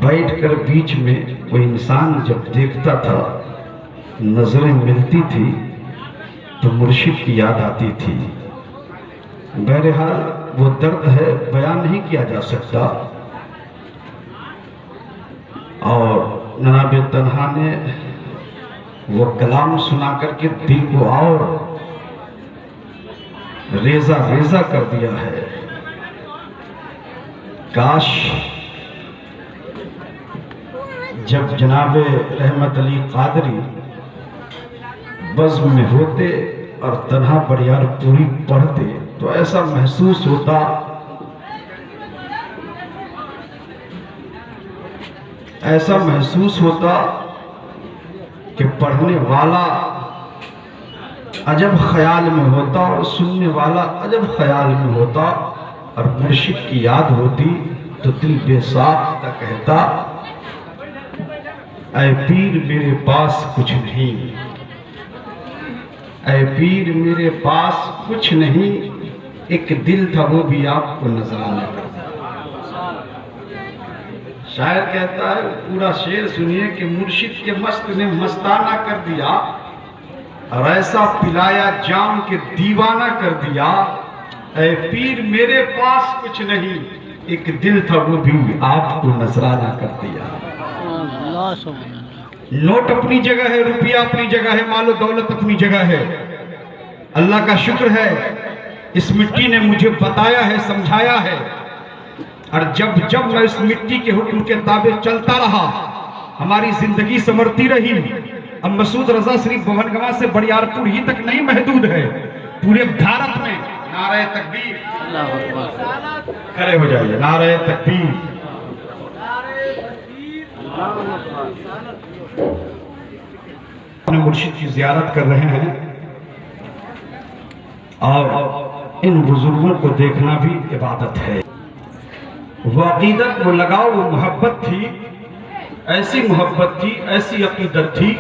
بیٹھ کر بیچ میں وہ انسان جب دیکھتا تھا، نظریں ملتی تھی تو مرشد کی یاد آتی تھی۔ بہرحال وہ درد ہے، بیان نہیں کیا جا سکتا، اور جناب تنہا نے وہ کلام سنا کر کے دل کو اور ریزہ ریزہ کر دیا ہے۔ کاش جب جناب رحمت علی قادری بزم میں ہوتے اور تنہا بڑیار پوری پڑھتے تو ایسا محسوس ہوتا کہ پڑھنے والا عجب خیال میں ہوتا اور سننے والا عجب خیال میں ہوتا، اور مرشد کی یاد ہوتی تو دل بے ساختہ کہتا، اے پیر میرے پاس کچھ نہیں، اے پیر میرے پاس کچھ نہیں، ایک دل تھا وہ بھی آپ کو نذرانہ کرتا۔ شاعر کہتا ہے، پورا شعر سنیے کہ مرشد کے مست نے مستانہ کر دیا اور ایسا پلایا جام کے دیوانہ کر دیا، اے پیر میرے پاس کچھ نہیں، ایک دل تھا وہ بھی آپ کو نذرانہ کر دیا۔ نوٹ اپنی جگہ ہے، روپیہ اپنی جگہ ہے، مال و دولت اپنی جگہ ہے، اللہ کا شکر ہے اس مٹی نے مجھے بتایا ہے، سمجھایا ہے، اور جب میں اس مٹی کے حکم کے تابع چلتا رہا ہماری زندگی سنورتی رہی۔ اب مسعود رضا صرف بھونگواں سے بڑیارپور ہی تک نہیں محدود ہے، پورے بھارت میں نعرہ تکبیر، کھڑے ہو جائیے، نعرہ تکبیر، اپنے مرشد کی زیارت کر رہے ہیں، اور ان بزرگوں کو دیکھنا بھی عبادت ہے۔ وہ عقیدت، وہ لگاؤ، وہ محبت تھی، ایسی محبت تھی، ایسی عقیدت تھی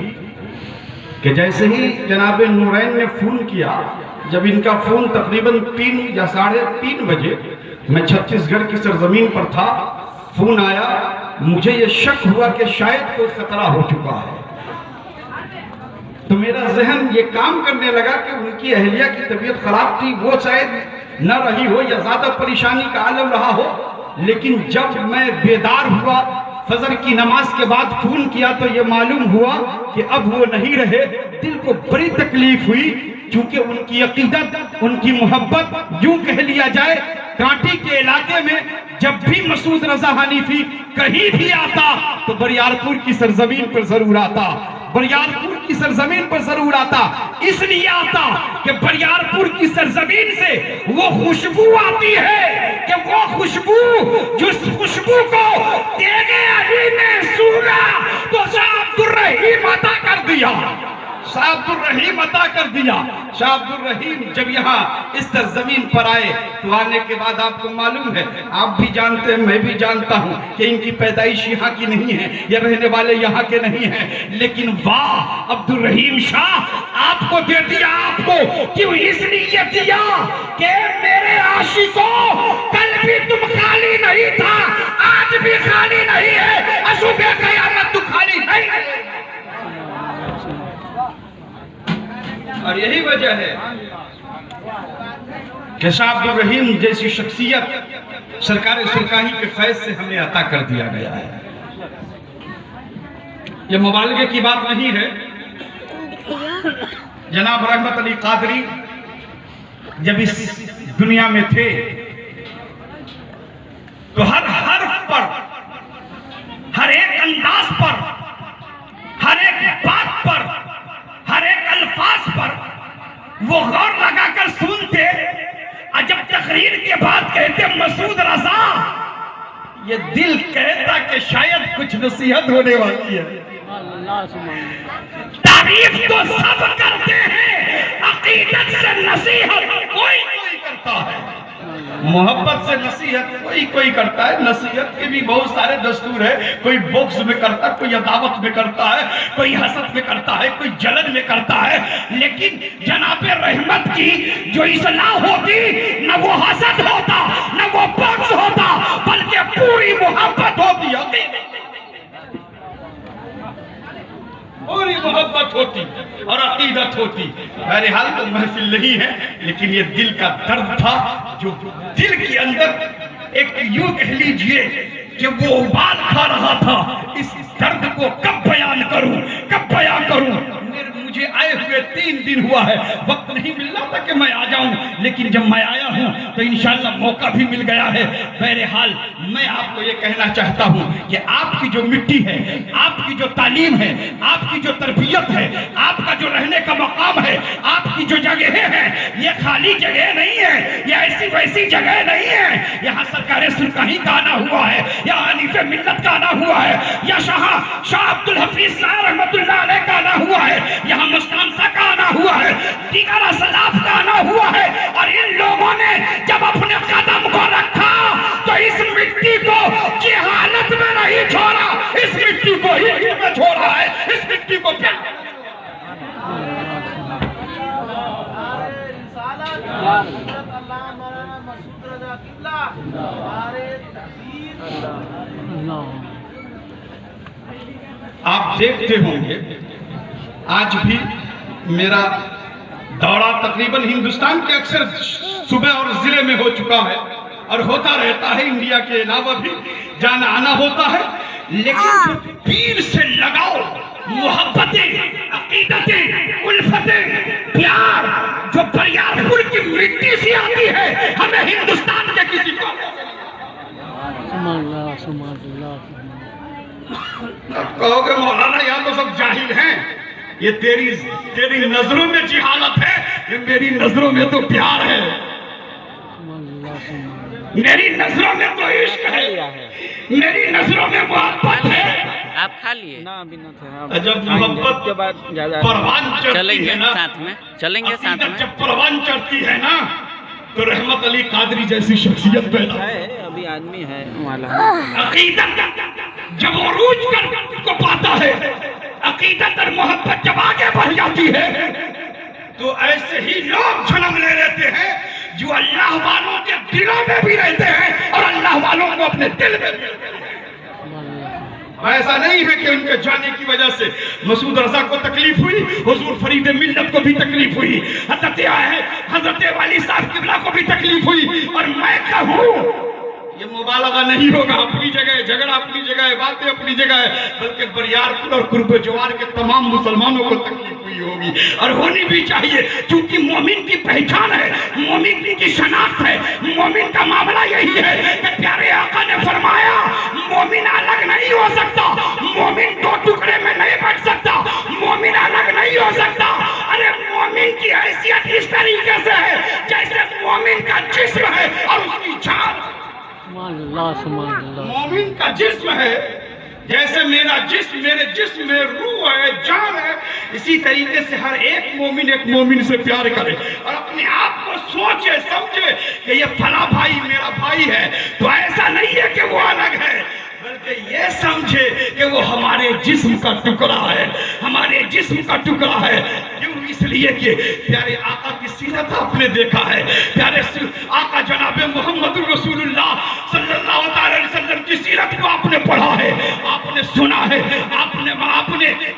کہ جیسے ہی جناب نورین نے فون کیا، جب ان کا فون تقریباً 3 یا 3:30 بجے، میں چھتیس گڑھ کی سرزمین پر تھا، فون آیا، مجھے یہ شک ہوا کہ شاید کوئی خطرہ ہو چکا ہے، تو میرا ذہن یہ کام کرنے لگا کہ ان کی اہلیہ کی طبیعت خراب تھی، وہ شاید نہ رہی ہو یا زیادہ پریشانی کا عالم رہا ہو، لیکن جب میں بیدار ہوا، فجر کی نماز کے بعد فون کیا تو یہ معلوم ہوا کہ اب وہ نہیں رہے۔ دل کو بڑی تکلیف ہوئی، چونکہ ان کی عقیدت، ان کی محبت، یوں کہہ لیا جائے کانٹی کے علاقے میں جب بھی مسعود رضا حنیفی کہیں بھی آتا تو بریارپور کی سرزمین پر ضرور آتا، بریارپور کی سرزمین پر ضرور آتا، اس لیے آتا کہ بریارپور کی سرزمین سے وہ خوشبو آتی ہے کہ وہ خوشبو، جس خوشبو کو تیغ علی نے سونگا تو شاہ عبدالرحیم عطا کر دیا، شاہ عبدالرحیم عطا کر دیا۔ شاہ عبدالرحیم جب یہاں اس سرزمین پر آئے تو آنے کے بعد آپ کو معلوم ہے، آپ بھی جانتے ہیں، میں بھی جانتا ہوں کہ ان کی پیدائش یہاں کی نہیں ہے، یہ رہنے والے یہاں کے نہیں ہیں، لیکن واہ عبدالرحیم شاہ آپ کو دے دیا، آپ کو کیوں؟ اس لیے دیا کہ میرے عاشقوں، کل بھی تم خالی نہیں تھا، آج بھی خالی نہیں ہے، اشوب قیامت تو خالی نہیں ہے۔ اور یہی وجہ ہے کہ شاہ عبدالرحیم جیسی شخصیت سرکار سرکاہی کے فیض سے ہمیں عطا کر دیا گیا ہے۔ یہ مبالغے کی بات نہیں ہے، جناب رحمت علی قادری جب اس دنیا میں تھے تو ہر حرف پر، ہر ایک انداز پر، ہر ایک بات پر، ہر ایک الفاظ پر وہ غور لگا کر سنتے، اور جب تقریر کے بعد کہتے مسعود رضا، یہ دل کہتا کہ شاید کچھ نصیحت ہونے والی ہے۔ تعریف تو سب کرتے ہیں، عقیدت سے نصیحت کوئی کرتا ہے، محبت سے نصیحت کوئی کرتا ہے۔ نصیحت کے بھی بہت سارے دستور ہے، کوئی بغض میں کرتا ہے، کوئی عداوت میں کرتا ہے، کوئی حسد میں کرتا ہے، کوئی جلن میں کرتا ہے، لیکن جناب رحمت کی جو اصلاح ہوتی نہ وہ حسد ہوتا، نہ وہ بغض ہوتا، بلکہ پوری محبت ہوتی۔ محبت ہوتی اور عقیدت ہوتی. بہرحال تو محفل نہیں ہے لیکن یہ دل کا درد تھا جو دل کے اندر ایک یوں کہہ لیجئے کہ وہ ابال کھا رہا تھا. اس درد کو کب بیان کروں, کب بیان کروں. مجھے آئے ہوئے 3 دن ہوا ہے, وقت نہیں مل رہا تھا کہ میں آ جاؤں, لیکن جب میں آیا ہوں تو انشاءاللہ موقع بھی مل گیا ہے. بہرحال میں آپ کو یہ کہنا چاہتا ہوں کہ آپ کی جو مٹی ہے, آپ کی جو تعلیم ہے, آپ کی جو تربیت ہے, آپ کا جو رہنے کا مقام ہے, آپ کی جو جگہیں ہیں, یہ خالی جگہ نہیں ہے, یہ ایسی ویسی جگہ نہیں ہے. یہاں سرکار سرکاہی کا آنا ہوا ہے, یہاں حنیف ملت کا آنا ہوا ہے, یا شاہ عبدالحفیظ صاحب رحمت اللہ علیہ کا آنا ہوا ہے, یہاں مستانسہ کا آنا ہوا ہے, دیگر اسلاف کا آنا ہوا ہے. اور ان لوگوں نے جب اپنے قدم کو رکھا تو اس مٹی کو جہالت میں نہیں چھوڑا, اس مٹی کو ہی میں چھوڑا ہے, اس مٹی کو کیا آپ دیکھتے ہوں گے آج بھی میرا دورہ تقریباً ہندوستان کے اکثر صوبے اور ضلع میں ہو چکا ہے اور ہوتا رہتا ہے, انڈیا کے علاوہ بھی جانا آنا ہوتا ہے. لیکن جو پیر سے لگاؤ, محبتیں, عقیدتیں, الفتیں, پیار جو بریارپور کی مٹی سے آتی ہے, ہمیں ہندوستان کے کسی کو کہو کہ مولانا یہاں تو سب جاہل ہیں, یہ تیری نظروں میں جہالت ہے, یہ میری نظروں میں تو پیار ہے, میری نظروں میں تو عشق ہے, میری نظروں میں محبت ہے. آپ کھا لیے نا ابھی نہ تھے, جب محبت کے بعد پروان چڑھتی ہے نا, ساتھ میں چلیں گے ساتھ میں, جب پروان چڑھتی ہے نا تو رحمت علی قادری جیسی شخصیت پیدا ہے, ابھی آدمی ہے والا. عقیدت جب عروج کو پاتا ہے, عقیدت اور محبت جب آگے بڑھ جاتی ہے تو ایسے ہی لوگ جنم لے لیتے ہیں جو اللہ والوں کے دلوں میں بھی رہتے ہیں اور اللہ والوں کو اپنے دل میں بھی رہتے ہیں. ایسا نہیں ہے کہ ان کے جانے کی وجہ سے مسعود رضا کو تکلیف ہوئی, حضور فرید ملت کو بھی تکلیف ہوئی, حضرت والی صاحب قبلہ کو بھی تکلیف ہوئی. اور میں کہوں یہ مبالغہ نہیں ہوگا, اپنی جگہ جھگڑا, اپنی جگہ باتیں, اپنی جگہ ہے, بلکہ بریارپور اور قرب جوار کے تمام مسلمانوں کو تکلیف ہوئی ہوگی اور ہونی بھی چاہیے, کیونکہ مومن کی پہچان ہے, مومن کی شناخت ہے. مومن کا معاملہ یہی ہے کہ پیارے آقا نے فرمایا مومن الگ نہیں ہو سکتا, مومن 2 ٹکڑے میں نہیں بٹ سکتا, مومن الگ نہیں ہو سکتا. ارے مومن کی حیثیت اس طریقے سے ہے جیسے مومن کا جسم ہے اور اس کی جان. مومن کا جسم ہے جیسے میرا جسم, میرے جسم میں روح ہے, جان ہے, اسی طریقے سے ہر ایک مومن سے پیار کرے اور اپنے آپ کو سوچے سمجھے کہ یہ فلاں بھائی میرا بھائی ہے. تو ایسا نہیں ہے کہ وہ الگ ہے, بلکہ یہ سمجھے کہ وہ ہمارے جسم کا ٹکڑا ہے, ہمارے جسم کا ٹکڑا ہے. کیوں؟ اس لیے کہ پیارے آقا کی سیرت آپ نے دیکھا ہے, پیارے آقا جناب محمد رسول اللہ صلی اللہ علیہ وسلم کی سیرت کو آپ نے پڑھا ہے, آپ نے سنا ہے, آپ نے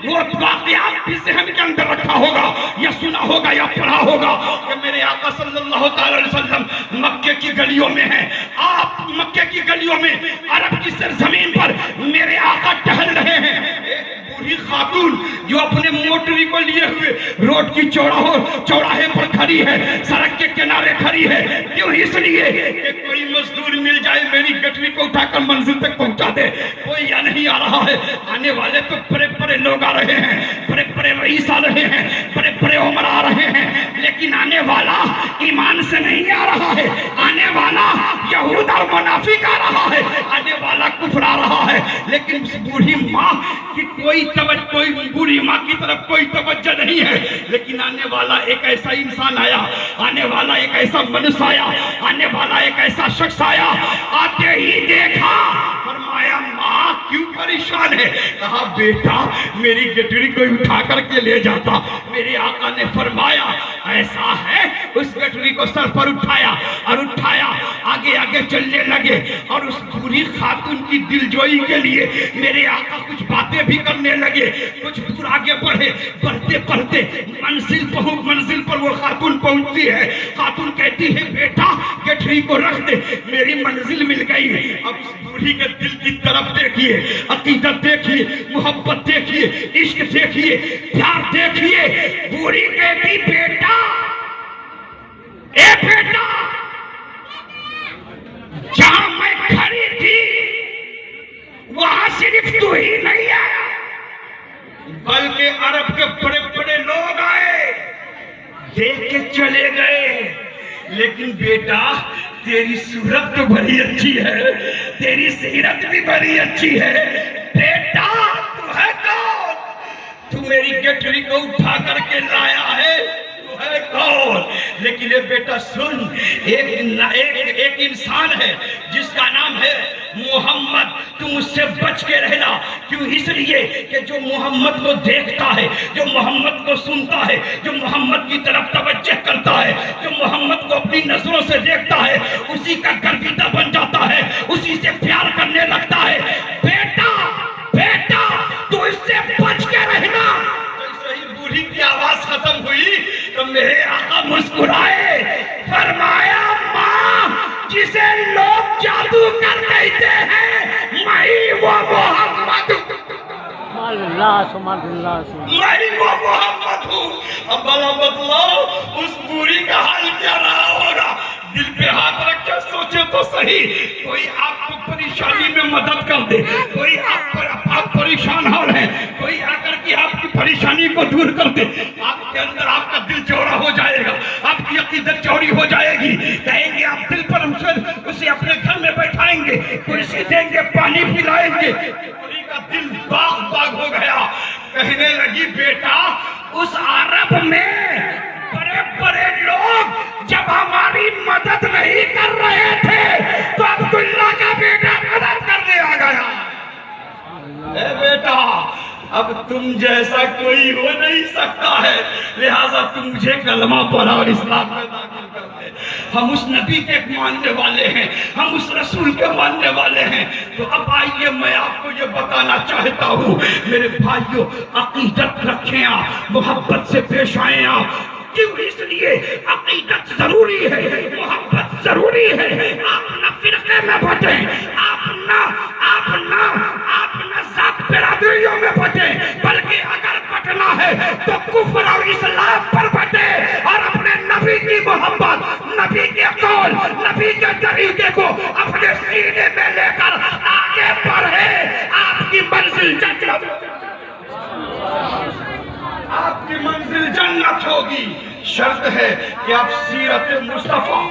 وہ واقعات بھی ذہن کے اندر رکھا ہوگا یا سنا ہوگا یا پڑھا ہوگا کہ میرے آقا صلی اللہ علیہ وسلم مکے کی گلیوں میں ہیں. آپ مکے کی گلیوں میں عرب کی سرزمین پر میرے آقا ٹہل رہے ہیں. بوڑھی خاتون جو اپنے موٹری کو لیے ہوئے روڈ کی چوراہے پر کھڑی ہے, سڑک کے کنارے کھڑی ہے. کیوں؟ اس لیے کہ کوئی مزدور مل جائے میری گٹری کو اٹھا کر منزل تک پہنچا دے. کوئی یا نہیں آ رہا ہے, آنے والے تو بڑے لوگ آ رہے ہیں, بڑے رئیس آ رہے ہیں, بڑے عمر آ رہے ہیں, لیکن آنے والا ایمان سے نہیں آ رہا ہے, آنے والا یہود اور منافق آ رہا ہے, آنے والا کفر آ رہا ہے. لیکن اس بوڑھی ماں کی کوئی بوڑھی ماں کی طرف کوئی توجہ نہیں ہے, لیکن آنے والا ایک ایسا انسان آیا, آنے والا ایک ایسا منس آیا, آنے والا ایک ایسا شخص آیا. آتے ہی دیکھا, فرمایا ماں کیوں پریشان ہے؟ کہا بیٹا میری گٹری کو اٹھا کر کے لے جاتا. میرے آقا نے فرمایا ایسا ہے اس گٹری کو سر پر اٹھایا اور اٹھایا آگے آگے چلنے لگے اور اس بوڑھی خاتون کی دلجوئی کے لیے میرے آقا کچھ باتیں بھی کرنے لگے. کچھ دور آگے بڑھے, بڑھتے بڑھتے منزل پر وہ خاتون پہنچتی ہے. خاتون کہتی ہے بیٹا گٹری کو رکھ دے, میری منزل مل گئی. اب اس بوڑھی کے دل کی طرف دیکھیے, عقیدت دیکھیے, محبت دیکھیے, عشق دیکھیے, پیار دیکھیے. بوڑھی کہتی بیٹا, اے بیٹا, جہاں میں کھڑی تھی وہاں صرف تو ہی نہیں آیا بلکہ عرب کے بڑے بڑے لوگ آئے, دیکھ کے چلے گئے. لیکن بیٹا تیری صورت تو بڑی اچھی ہے, تیری سیرت بھی بڑی اچھی ہے. بیٹا تو ہے کون؟ تو میری گٹری کو اٹھا کر کے لایا ہے, تو ہے کون؟ لیکن اے بیٹا سن, ایک انسان ہے جس کا نام ہے محمد, تم اس سے بچ کے رہنا. کیوں؟ اس لیے کہ جو محمد کو دیکھتا ہے, جو محمد کو سنتا ہے, جو محمد کی طرف توجہ کرتا ہے, جو محمد کو اپنی نظروں سے دیکھتا ہے, اسی کا گرویدہ بن جاتا ہے, اسی سے پیار کرنے لگتا ہے. بیٹا بیٹا تو اس سے بچ کے رہنا. جیسے ہی بوڑھی کی آواز ختم ہوئی تو میرے آقا مسکرائے, فرمایا ماں جسے لوگ جادوگر کہتے ہیں میں وہ محمد میں وہ محمد ہوں. اب بلا بتلاؤ اس بوڑھی کا حال کیا رہا ہوگا؟ دل پہ ہاتھ رکھ کے سوچے تو صحیح. کوئی آپ کو پریشانی میں مدد کر دے, کوئی آپ پریشان ہو رہے ہیں, کوئی آ کر کے آپ کی پریشانی کو دور کر دے, آپ کے اندر آپ کا دل چوڑا ہو جائے گا, آپ کی عقیدت چوڑی ہو جائے گی. کہیں گے آپ دل پر اسے اپنے گھر میں بیٹھائیں گے, کرسی دیں گے, پانی پلائیں گے. بوڑھی کا دل باغ باغ ہو گیا. کہنے لگی بیٹا اس عرب میں بڑے بڑے لوگ جب ہماری مدد نہیں کر رہے تھے تو عبداللہ کا بیٹا مدد کرنے آ گیا. اے بیٹا اب تم جیسا کوئی ہو نہیں سکتا ہے, لہٰذا تم مجھے کلمہ پڑھا اور اسلام میں داخل کر دے. ہم اس نبی کے ماننے والے ہیں, ہم اس رسول کے ماننے والے ہیں. تو اب آئیے میں آپ کو یہ بتانا چاہتا ہوں میرے بھائیوں, عقیدت رکھیں آپ, محبت سے پیش آئیں آپ. کیوں؟ اس لیے عقیدت ضروری ہے, محبت ضروری ہے. آپ نہ فرقے میں بٹیں, آپ نہ ذات برادریوں میں بٹیں, بلکہ اگر بٹنا ہے تو کفر اور اسلام پر بٹیں اور اپنے نبی کی محبت, نبی کے قول, نبی کے طریقے کو اپنے سینے میں لے کر آگے بڑھیں. آپ کی منزل جنت ہوگی. شرط ہے کہ آپ سیرت مصطفیٰ